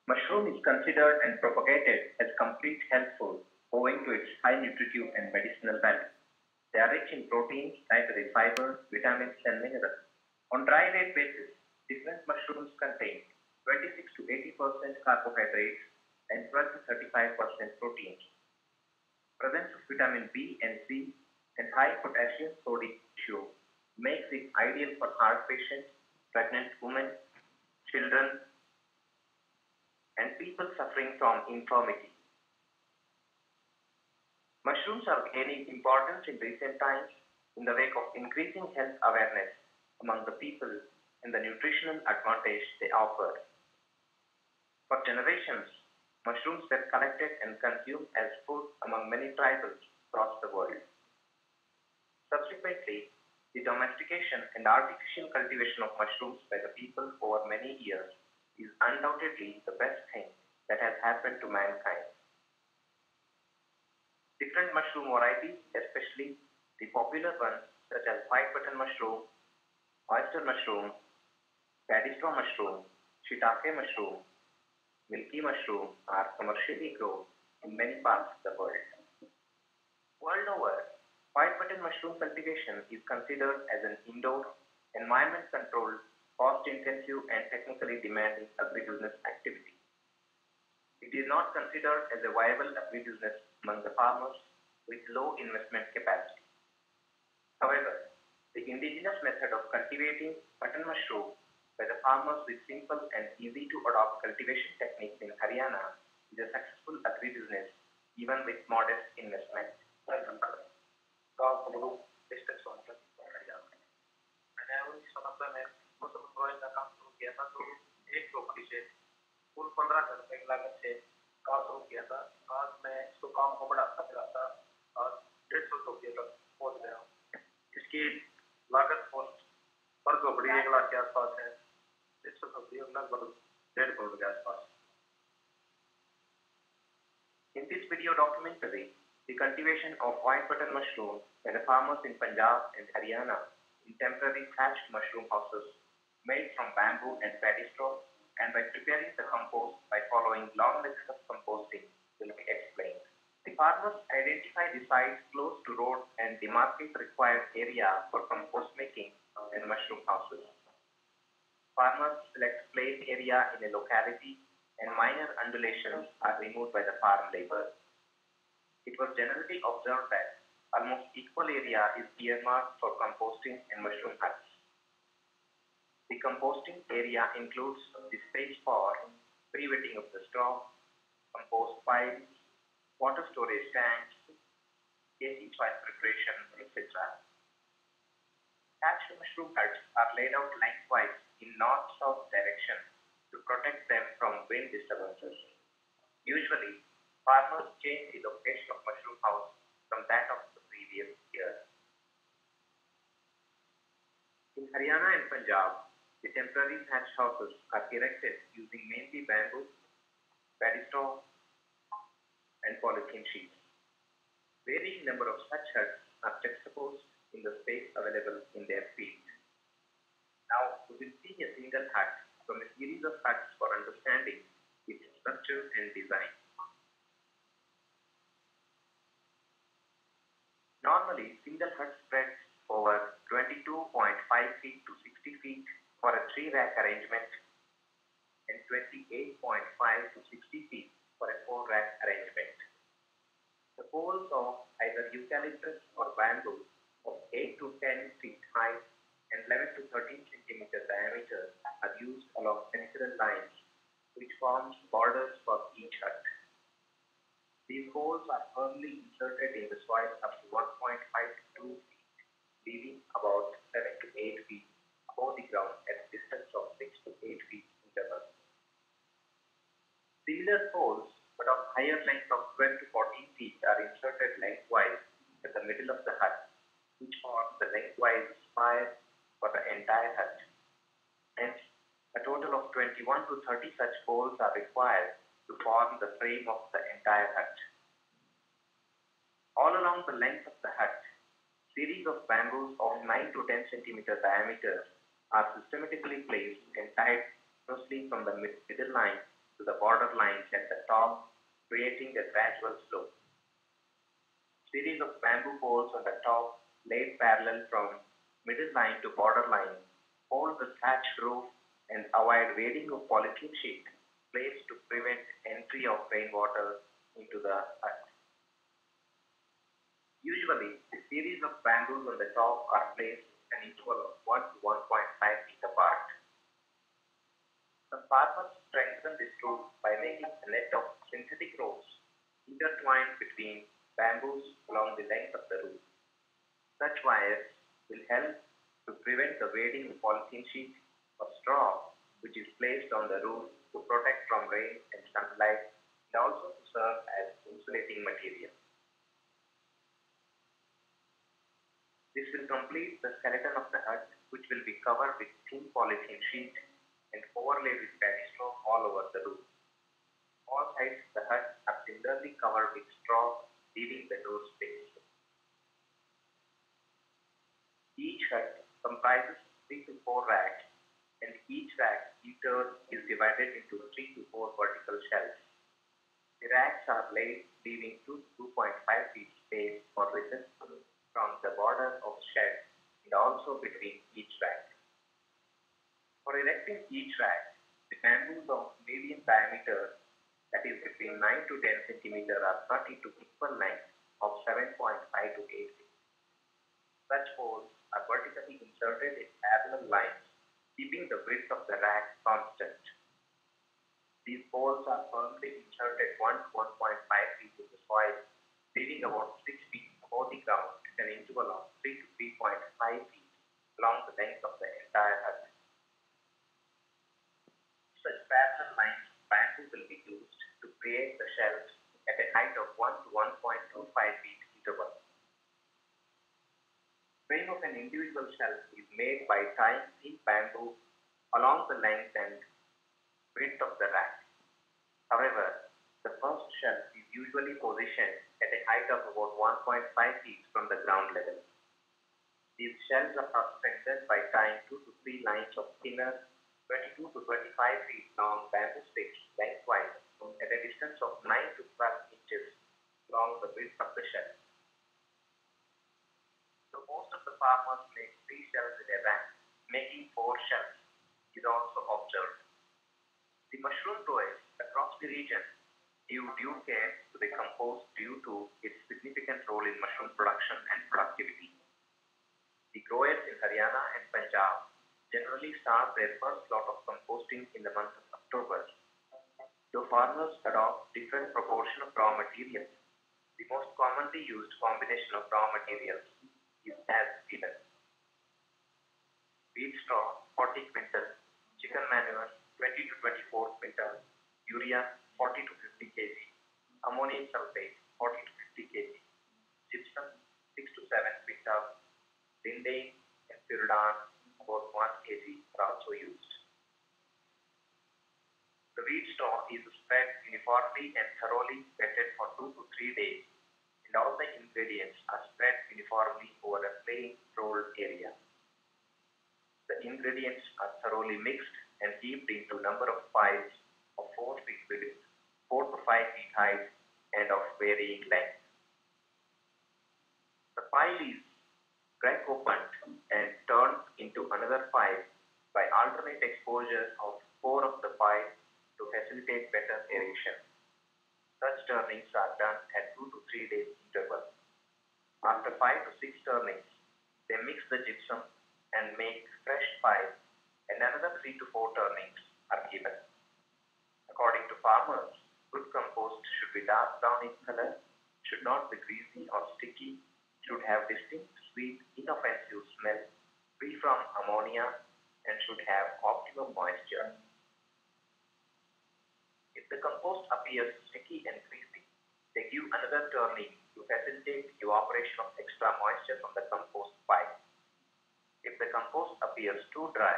Mushroom is considered and propagated as complete health food owing to its high nutritive and medicinal value. They are rich in proteins, dietary fiber, vitamins, and minerals. On dry weight basis, different mushrooms contain 26 to 80% carbohydrates and 12 to 35% proteins. Presence of vitamin B and C and high potassium sodium ratio makes it ideal for heart patients, pregnant women, children, and people suffering from infirmity. Mushrooms are gaining importance in recent times in the wake of increasing health awareness among the people and the nutritional advantage they offer. For generations, mushrooms were collected and consumed as food among many tribes across the world. Subsequently, the domestication and artificial cultivation of mushrooms by the people over many years is undoubtedly the best thing that has happened to mankind. Different mushroom varieties, especially the popular ones such as white button mushroom, oyster mushroom, paddy straw mushroom, shiitake mushroom, milky mushroom, are commercially grown in many parts of the world. World over, white button mushroom cultivation is considered as an indoor, environment-controlled, cost-intensive and technically demanding agribusiness activity. It is not considered as a viable agribusiness among the farmers with low investment capacity. However, the indigenous method of cultivating button mushroom by the farmers with simple and easy to adopt cultivation techniques in Haryana is a successful agribusiness even with modest investment. गांव Bengaluru district Sonbhadra Haryana. मैंने 1990 में mushroom growing का काम शुरू किया था, तो एक टोकरी से कुल 15,000 रुपए की लागत से काम शुरू किया था। आज मैं इसको काम को बढ़ाता चलाता और 150 टोकरी तक पहुंच गया हूँ। इसकी लागत कॉस्ट पर टोकरी 1 लाख के आसपास है। 150 टोकरी लगभग 1.5 करोड़ के आसपास। In this video documentary, the cultivation of white button mushroom by the farmers in Punjab and Haryana in temporary thatched mushroom houses made from bamboo and paddy straw, and by preparing the compost by following long methods of composting will be explained. The farmers identify the sites close to roads and demarcate the required area for compost making and mushroom houses. Farmers select plain area in a locality and minor undulations are removed by the farm labor. It was generally observed that almost equal area is earmarked for composting and mushroom huts. The composting area includes the space for pre-wetting of the straw, compost piles, water storage tanks, AC soil preparation, etc. Thatched mushroom huts are laid out lengthwise in north-south direction to protect them from wind disturbances. Usually, farmers change the location of mushroom house from that of the previous year. In Haryana and Punjab, the temporary thatched houses are erected using mainly bamboo, paddy straw, and polythene sheets. Varying number of such huts are juxtaposed in the space available in their field. Now, we will see a single hut from a series of huts for understanding its structure and design. Normally, single hut spreads over 22.5 feet to 60 feet for a 3-rack arrangement and 28.5 to 60 feet for a 4-rack arrangement. The poles of either eucalyptus or bamboo of 8 to 10 feet height and 11 to 13 centimeter diameter are used along central lines, which forms borders for each hut. These poles are firmly inserted in the soil up to 1.5 to 2 feet, leaving about 7 to 8 feet above the ground at a distance of 6 to 8 feet interval. Similar poles, but of higher length of 12 to 14 feet, are inserted lengthwise at the middle of the hut, which forms the lengthwise spire for the entire hut. Hence, a total of 21 to 30 such poles are required to form the frame of the entire hut. All along the length of the hut, series of bamboos of 9 to 10 centimeter diameter are systematically placed and tied closely from the middle line to the border lines at the top, creating a gradual slope. Series of bamboo poles on the top, laid parallel from middle line to border line, hold the thatched roof and avoid wading of polythene sheet placed to prevent entry of rainwater into the hut. Usually, a series of bamboos on the top are placed an interval of 1 to 1.5 feet apart. Some farmers strengthen this roof by making a net of synthetic ropes intertwined between bamboos along the length of the roof. Such wires will help to prevent the wading of polythene sheet or straw, which is placed on the roof to protect from rain and sunlight and also to serve as insulating material. This will complete the skeleton of the hut, which will be covered with thin polythene sheet and overlaid with paddy straw all over the roof. All sides of the hut are similarly covered with straw, leaving the door space. Each hut comprises 3 to 4 racks, and each rack in turn is divided into 3 to 4 vertical shelves. The racks are laid, leaving 2 to 2.5 feet space for recess from the border of shed and also between each rack. For erecting each rack, the bamboos of medium diameter, that is between 9 to 10 cm, are cut into equal lengths of 7.5 to 8 feet. Such poles are vertically inserted in parallel lines, keeping the width of the rack constant. These poles are firmly inserted 1 to 1.5 feet in the soil, leaving about 6 feet above the ground at an interval of 3 to 3.5 feet along the length of the entire hut. Such parallel lines of bamboo will be used to create the shelves at a height of 1 to 1.25 feet interval. Frame of an individual shelf is made by tying thin bamboo along the length and width of the rack. However, the first shelf is usually positioned at a height of about 1.5 feet from the ground level. These shelves are strengthened by tying 2 to 3 lines of thinner 22 to 25 feet long bamboo sticks lengthwise at a distance of 9 to 12 inches along the width of the shelf. So most of the farmers make 3 shelves in a rack, making 4 shelves is also observed. The mushroom growers across the region give due care to the compost due to its significant role in mushroom production and productivity. The growers in Haryana and Punjab generally start their first lot of composting in the month of October. Though farmers adopt different proportion of raw materials, the most commonly used combination of raw materials is as given: wheat straw 40 quintal, chicken manure 20 to 24 quintal, urea 40 to 50 kg, ammonium sulfate 40 to 50 kg, gypsum 6 to 7 quintal, lindane and pyridine about 1 kg are also used. The wheat straw is spread uniformly and thoroughly wetted for 2 to 3 days, and all the ingredients are spread uniformly over a plain rolled area. The ingredients are thoroughly mixed and heaped into a number of piles of 4 feet width, 4 to 5 feet height, and of varying length. The pile is crack opened and turned into another pile by alternate exposure of 4 of the piles to facilitate better aeration. Such turnings are done at 2 to 3 days interval. After 5 to 6 turnings, they mix the gypsum and make fresh pile, and another 3 to 4 turnings are given. According to farmers, good compost should be dark brown in color, should not be greasy or sticky, should have distinct, sweet, inoffensive smell, free from ammonia, and should have optimum moisture. If the compost appears sticky and greasy, they give another turning to facilitate evaporation of extra moisture from the compost pile. If the compost appears too dry,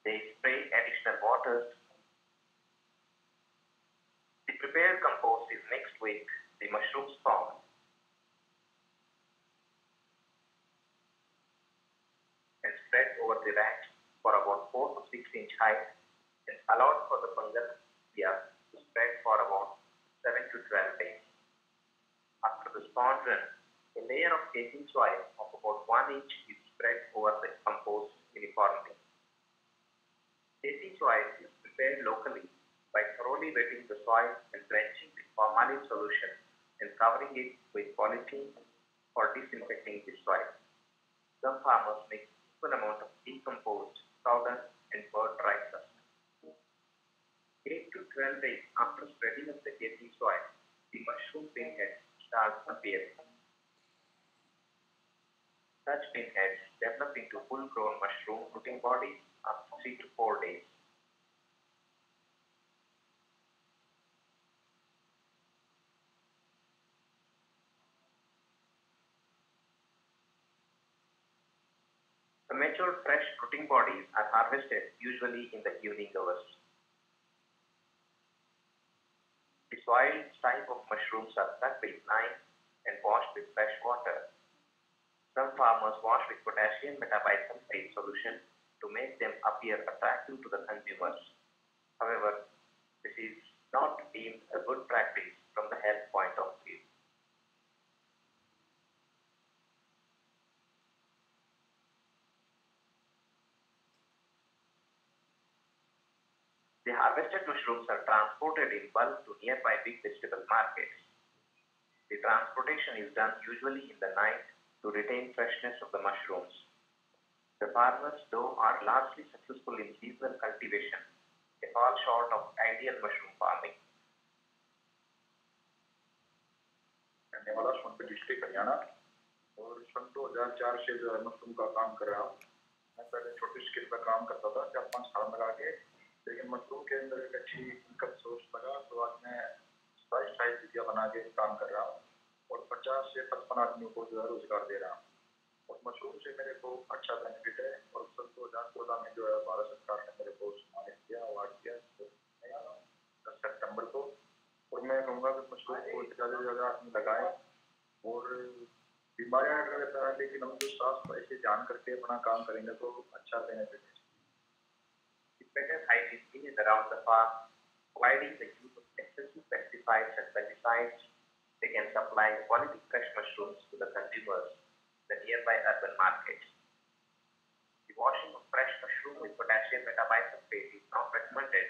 they spray additional water. The prepared compost is mixed with the mushroom spawn and spread over the rack for about 4 to 6 inch height and allowed for the fungal. Yeah. to spread for about 7 to 12 days. After the spawn run, a layer of casing soil of about 1 inch is spread over the compost uniformly. Casing soil is prepared locally by thoroughly wetting the soil and drenching with formalin solution and covering it with polythene for disinfecting the soil. Some farmers make equal amount of decomposed sawdust and bird dry dust. 8 to 12 days after spreading of the casing soil, the mushroom pinheads start appearing. Such pinheads develop into full-grown mushroom rooting bodies after 3 to 4 days. The mature fresh rooting bodies are harvested usually in the evening hours. The soiled type of mushrooms are cut with knife and washed with fresh water. Some farmers wash with potassium metabisulfate solution to make them appear attractive to the consumers. However, this is not deemed a good practice from the health point of view. The harvested mushrooms are transported in bulk to nearby big vegetable markets. The transportation is done usually in the night to retain freshness of the mushrooms. The farmers, though, are largely successful in seasonal cultivation, they fall short of ideal mushroom farming. रहने वाला Sonbhadra district Haryana और सन 2004 से जो है mushroom का काम कर रहा हूँ। मैं पहले छोटी स्केल पर काम करता था 4-5 साल लगा के, लेकिन मशरूम के अंदर एक अच्छी इनकम सोर्स लगा तो आज मैं 27 वीडियो बना के काम कर रहा हूँ और 50 से 55 आदमियों को जो है रोजगार दे रहा हूँ। और मशरूम से मेरे को अच्छा बेनिफिट है और सन 2014 में जो है भारत सरकार ने मेरे को सम्मानित किया, अवार्ड दिया 10 सितंबर को। और मैं कहूँगा कि मशरूम को ज़्यादा से ज़्यादा आदमी लगाएं और बीमारियाँ रहता है, लेकिन हम जो साफ ऐसे जान करके अपना काम करेंगे तो अच्छा बेनिफिट है। Better hygiene is around the farm, avoiding the use of excessive pesticides and pesticides. They can supply quality fresh mushrooms to the consumers in the nearby urban markets. The washing of fresh mushroom with potassium metabisulfate is not recommended